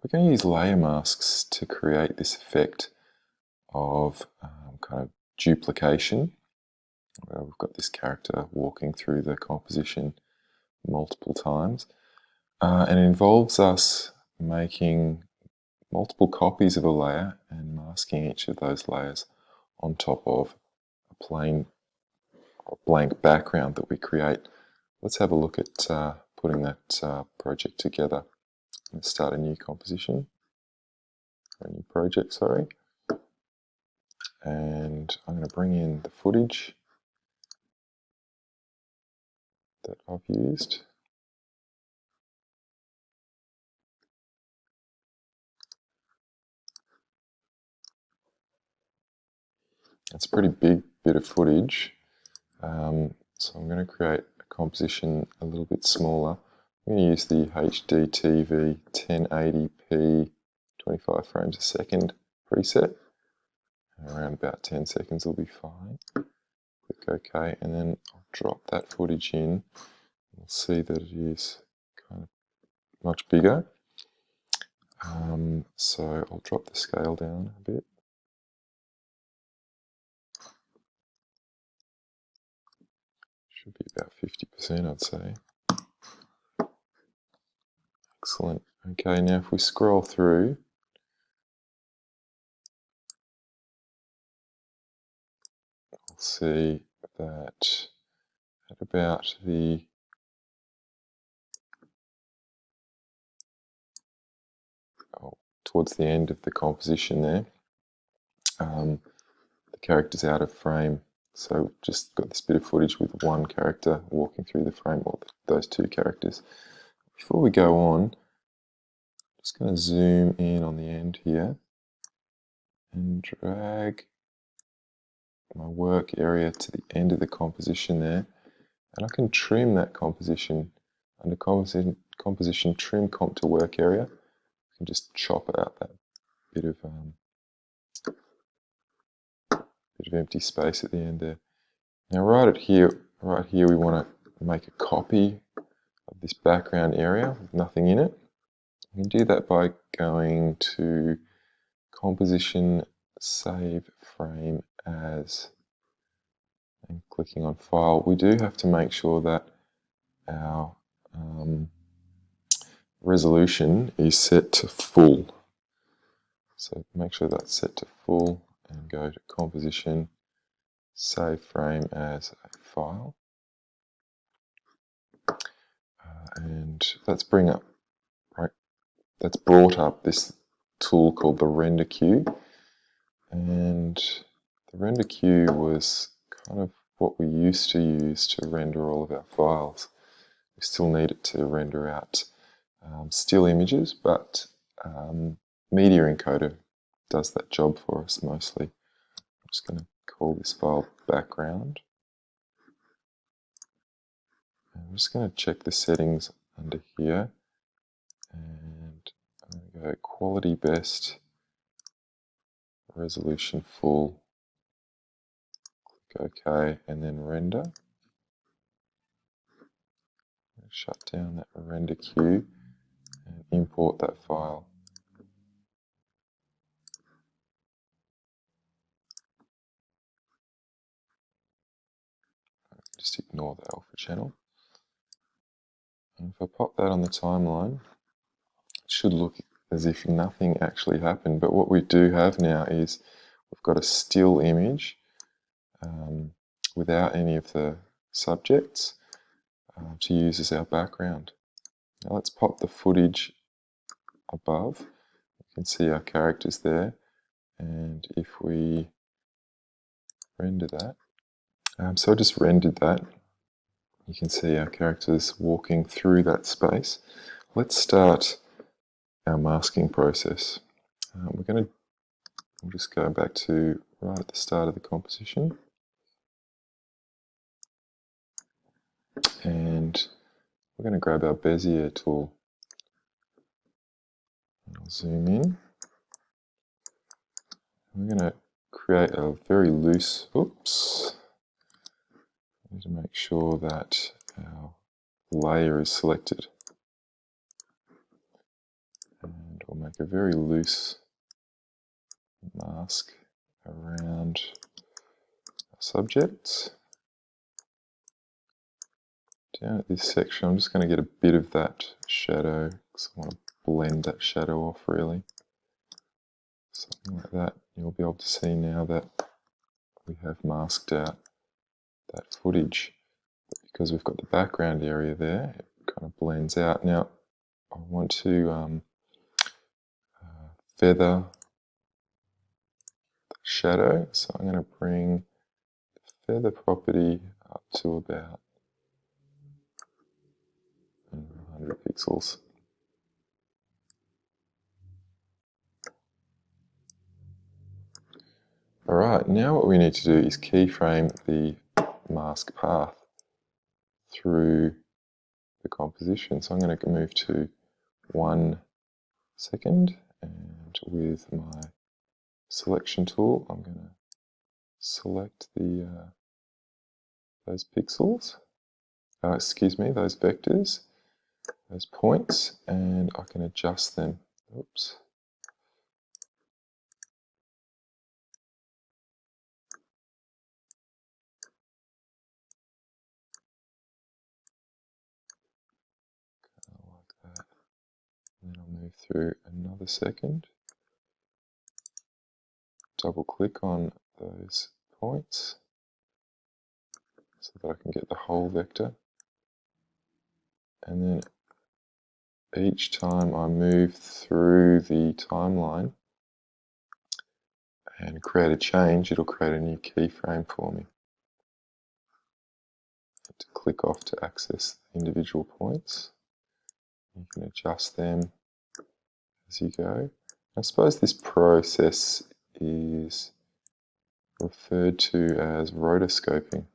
we're going to use layer masks to create this effect of kind of duplication. We've got this character walking through the composition multiple times, and it involves us making multiple copies of a layer and masking each of those layers on top of a plain or blank background that we create. Let's have a look at putting that project together. Let's start a new composition, or a new project, sorry. And I'm going to bring in the footage that I've used. It's a pretty big bit of footage, so I'm going to create a composition a little bit smaller. I'm going to use the HDTV 1080p 25 frames a second preset. Around about 10 seconds will be fine. Click OK, and then I'll drop that footage in. We'll see that it is kind of much bigger. So I'll drop the scale down a bit. Should be about 50%, I'd say. Excellent. Okay, now if we scroll through, we'll see that at about towards the end of the composition there, the character's out of frame. So we've just got this bit of footage with one character walking through the frame, or those two characters. Before we go on, I'm just going to zoom in on the end here and drag my work area to the end of the composition there. And I can trim that composition under composition trim comp to work area. I can just chop out that bit of empty space at the end there. Now right here we want to make a copy of this background area with nothing in it. You can do that by going to Composition, Save Frame As, and clicking on File. We do have to make sure that our resolution is set to full. So make sure that's set to full and go to Composition, Save Frame As a File. And that's brought up this tool called the render queue. And the render queue was kind of what we used to use to render all of our files. We still need it to render out still images, but Media Encoder does that job for us mostly. I'm just going to call this file background. And I'm just going to check the settings under here, and I'm going to go quality best, resolution full, click OK, and then render. Shut down that render queue and import that file. Just ignore the alpha channel. And if I pop that on the timeline, it should look as if nothing actually happened. But what we do have now is we've got a still image without any of the subjects to use as our background. Now let's pop the footage above. You can see our characters there. And if we render that, so I just rendered that. You can see our characters walking through that space. Let's start our masking process. We'll just go back to right at the start of the composition. And we're going to grab our Bezier tool. And I'll zoom in. We're going to create a very loose, oops. I need to make sure that our layer is selected. And we'll make make a very loose mask around our subjects. Down at this section, I'm just going to get a bit of that shadow because I want to blend that shadow off really. Something like that. You'll be able to see now that we have masked out that footage. But because we've got the background area there, it kind of blends out. Now, I want to feather the shadow, so I'm going to bring the feather property up to about 100 pixels. Alright, now what we need to do is keyframe the mask path through the composition. So I'm going to move to 1 second, and with my selection tool I'm going to select the those pixels, those vectors, those points, and I can adjust them. Oops. Like that. And then I'll move through another second. Double click on those points so that I can get the whole vector. And then each time I move through the timeline and create a change, it'll create a new keyframe for me. To click off to access the individual points. You can adjust them as you go. I suppose this process is referred to as rotoscoping.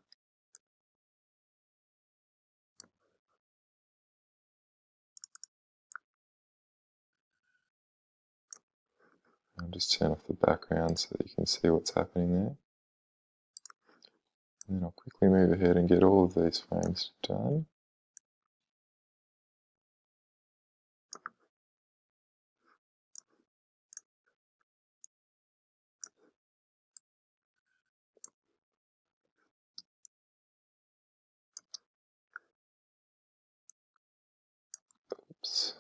I'll just turn off the background so that you can see what's happening there. And then I'll quickly move ahead and get all of these frames done. Oops.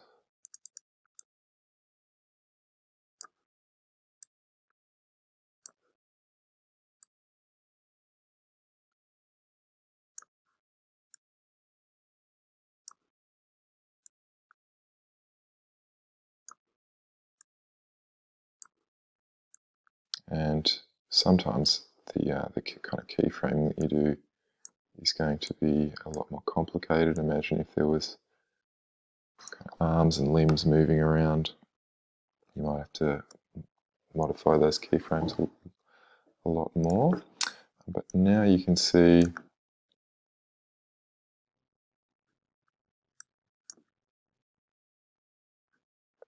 And sometimes the kind of keyframe that you do is going to be a lot more complicated. Imagine if there was kind of arms and limbs moving around. You might have to modify those keyframes a lot more. But now you can see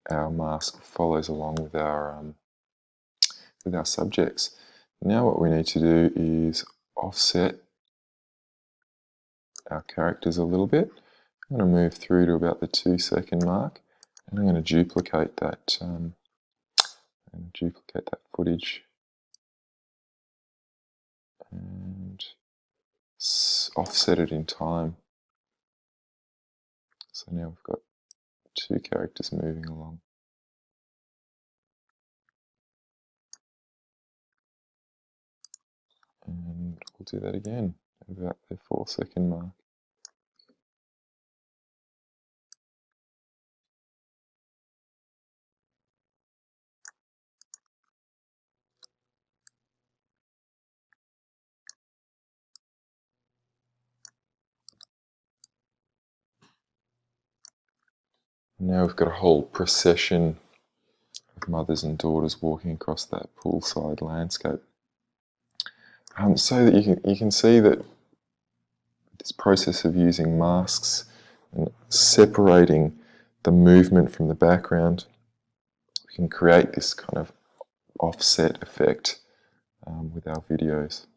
our mask follows along with our subjects. Now what we need to do is offset our characters a little bit. I'm going to move through to about the 2-second mark, and I'm going to duplicate that. Duplicate that footage and offset it in time. So now we've got 2 characters moving along. And we'll do that again at about the 4-second mark. Now we've got a whole procession of mothers and daughters walking across that poolside landscape. So that you can see that this process of using masks and separating the movement from the background, we can create this kind of offset effect with our videos.